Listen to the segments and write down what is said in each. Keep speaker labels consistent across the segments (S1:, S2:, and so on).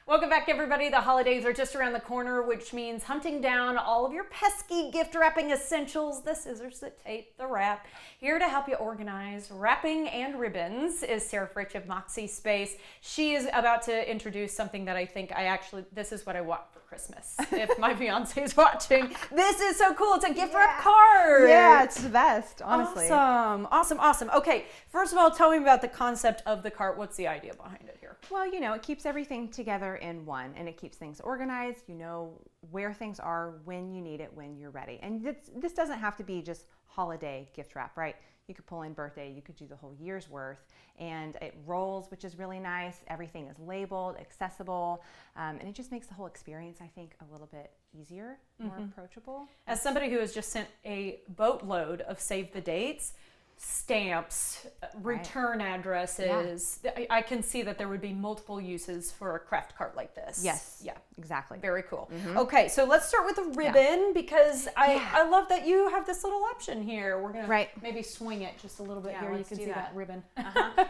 S1: Welcome back, everybody. The holidays are just around the corner, which means hunting down all of your pesky gift wrapping essentials, the scissors, the tape, the wrap. Here to help you organize wrapping and ribbons is Sarah Fritch of Moxie Space. She is about to introduce something that I think this is what I want for Christmas. If my fiance is watching, this is so cool. It's a gift wrap card.
S2: Yeah, it's the best, honestly.
S1: Awesome. Okay, first of all, tell me about the concept of the cart. What's the idea behind it here?
S2: Well, it keeps everything together in one, and it keeps things organized. You know where things are, when you need it, when you're ready. And this doesn't have to be just holiday gift wrap, right? You could pull in birthday, you could do the whole year's worth, and it rolls, which is really nice. Everything is labeled, accessible, and it just makes the whole experience, I think, a little bit easier, more approachable.
S1: As somebody who has just sent a boatload of save the dates, stamps, return addresses, I can see that there would be multiple uses for a craft cart like this.
S2: Yes.
S1: Yeah.
S2: Exactly.
S1: Very cool. Okay, so let's start with the ribbon because I love that you have this little option here. We're gonna maybe swing it just a little bit here. You can see that ribbon.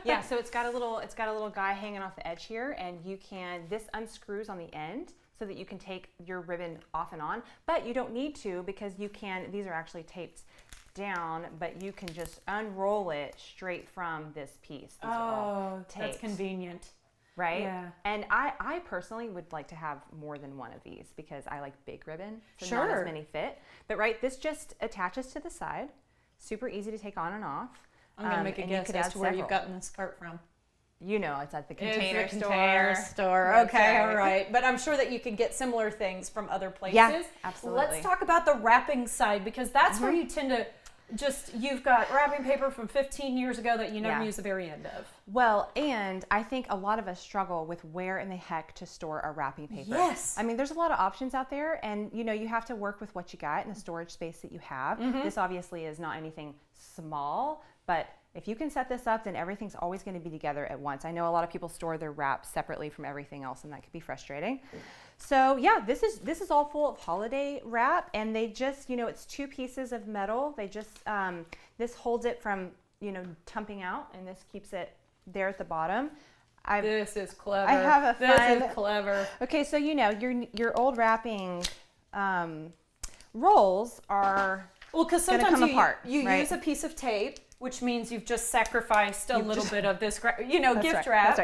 S2: Yeah, so it's got a little guy hanging off the edge here, and this unscrews on the end so that you can take your ribbon off and on, but you don't need to because these are actually taped down, but you can just unroll it straight from this piece. These are all taped.
S1: That's convenient.
S2: Right?
S1: Yeah.
S2: And I personally would like to have more than one of these because I like big ribbon, so not as many fit. But this just attaches to the side. Super easy to take on and off.
S1: I'm going to make a guess as to where you've gotten this cart from.
S2: It's at the container
S1: store. Okay, all right. But I'm sure that you can get similar things from other places.
S2: Yeah, absolutely.
S1: Let's talk about the wrapping side because that's where you tend to you've got wrapping paper from 15 years ago that you never use the very end of.
S2: Well, and I think a lot of us struggle with where in the heck to store our wrapping paper.
S1: Yes.
S2: I mean, there's a lot of options out there, and you have to work with what you got in the storage space that you have. This obviously is not anything small, but if you can set this up, then everything's always going to be together at once. I know a lot of people store their wraps separately from everything else, and that could be frustrating. So yeah, this is all full of holiday wrap, and they just, it's 2 pieces of metal. They just, this holds it from, tumping out, and this keeps it there at the bottom.
S1: This is clever.
S2: I have
S1: This is clever.
S2: Okay, so your old wrapping rolls are
S1: because sometimes
S2: come apart.
S1: You use a piece of tape, which means you've just sacrificed a little bit of this, gift wrap,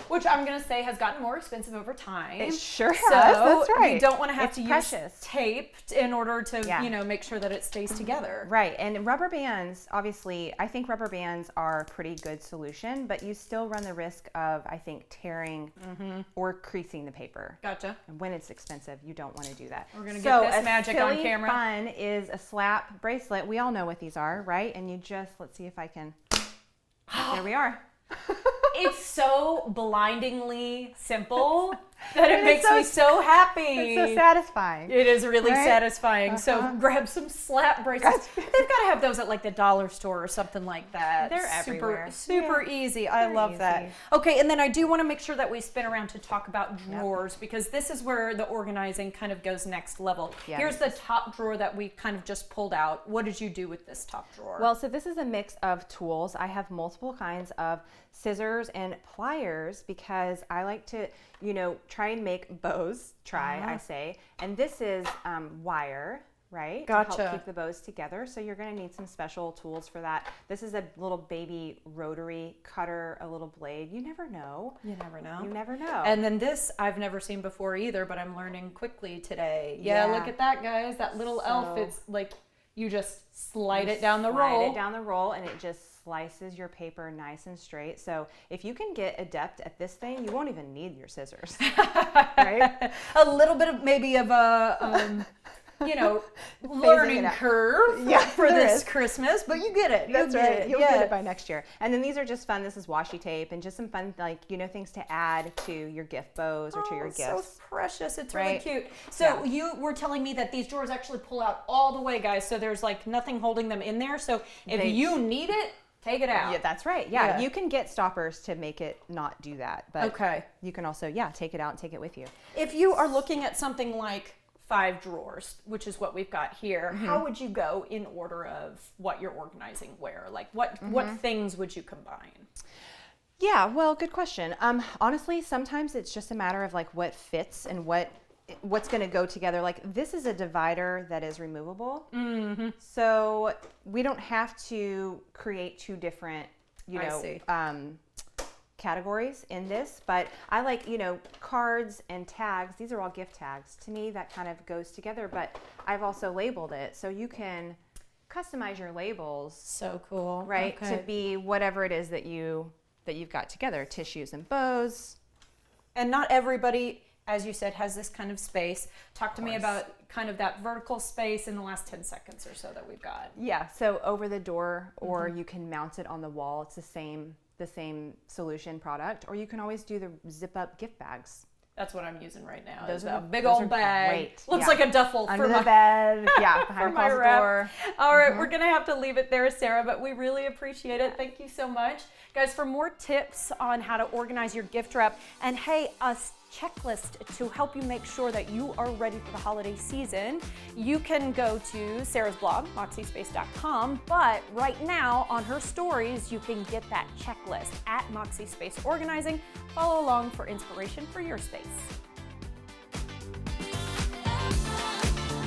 S1: which I'm going to say has gotten more expensive over time.
S2: It sure has.
S1: So
S2: that's right.
S1: You don't want to have
S2: it's
S1: to
S2: precious.
S1: use tape in order to, make sure that it stays together.
S2: Right. And rubber bands, obviously, I think rubber bands are a pretty good solution, but you still run the risk of, I think, tearing or creasing the paper.
S1: Gotcha.
S2: And when it's expensive, you don't want to do that.
S1: We're going to get this magic on camera.
S2: Fun is a slap bracelet. We all know what these are, right? And you just, let's see if I can. There we are.
S1: It's so blindingly simple that it makes me so happy.
S2: It's so satisfying.
S1: It is really satisfying. So grab some slap bracelets. They've got to have those at like the dollar store or something like that.
S2: They're everywhere.
S1: Super easy. I love that. Okay, and then I do want to make sure that we spin around to talk about drawers because this is where the organizing kind of goes next level.
S2: Yeah,
S1: here's the top drawer that we kind of just pulled out. What did you do with this top drawer?
S2: Well, so this is a mix of tools. I have multiple kinds of scissors and pliers because I like to, try and make bows, I say. And this is wire, right?
S1: Gotcha.
S2: To help keep the bows together. So you're going to need some special tools for that. This is a little baby rotary cutter, a little blade. You never know.
S1: You never know.
S2: You never know.
S1: And then this I've never seen before either, but I'm learning quickly today. Yeah. Look at that, guys. That little elf. It's like you just slide it down the roll.
S2: Slide it down the roll, and it just slices your paper nice and straight. So if you can get adept at this thing, you won't even need your scissors, right?
S1: A little bit of maybe of a, learning curve for this Christmas, but you get it.
S2: That's right. You'll get it by next year. And then these are just fun. This is washi tape and just some fun, things to add to your gift bows or to your gifts.
S1: So precious. It's really cute. So you were telling me that these drawers actually pull out all the way, guys. So there's nothing holding them in there. So if you need it, take it out.
S2: Yeah, that's right. Yeah, you can get stoppers to make it not do that. But you can also, take it out and take it with you.
S1: If you are looking at something like 5 drawers, which is what we've got here, how would you go in order of what you're organizing where? Like what things would you combine?
S2: Yeah, well, good question. Honestly, sometimes it's just a matter of like what fits and what's going to go together. Like this is a divider that is removable, so we don't have to create two different, categories in this. But I like, cards and tags. These are all gift tags. To me, that kind of goes together. But I've also labeled it, so you can customize your labels.
S1: So cool,
S2: right?
S1: Okay.
S2: To be whatever it is that you've got together, tissues and bows.
S1: And not everybody, as you said, has this kind of space. Talk to me
S2: course.
S1: about kind of that vertical space in the last 10 seconds or so that we've got.
S2: Yeah, so over the door, or you can mount it on the wall. It's the same solution product, or you can always do the zip up gift bags.
S1: That's what I'm using right now.
S2: Those
S1: is
S2: are
S1: a big
S2: those
S1: old
S2: are
S1: bag.
S2: great.
S1: Looks
S2: Yeah.
S1: like a duffel
S2: Under
S1: for
S2: the
S1: my
S2: bed, yeah,
S1: for
S2: behind
S1: my
S2: the
S1: wrap.
S2: door.
S1: All right, we're gonna have to leave it there, Sarah, but we really appreciate it. Thank you so much. Guys, for more tips on how to organize your gift wrap, and hey, a checklist to help you make sure that you are ready for the holiday season, you can go to Sarah's blog, moxiespace.com, but right now on her stories, you can get that checklist at Moxie Space Organizing. Follow along for inspiration for your space.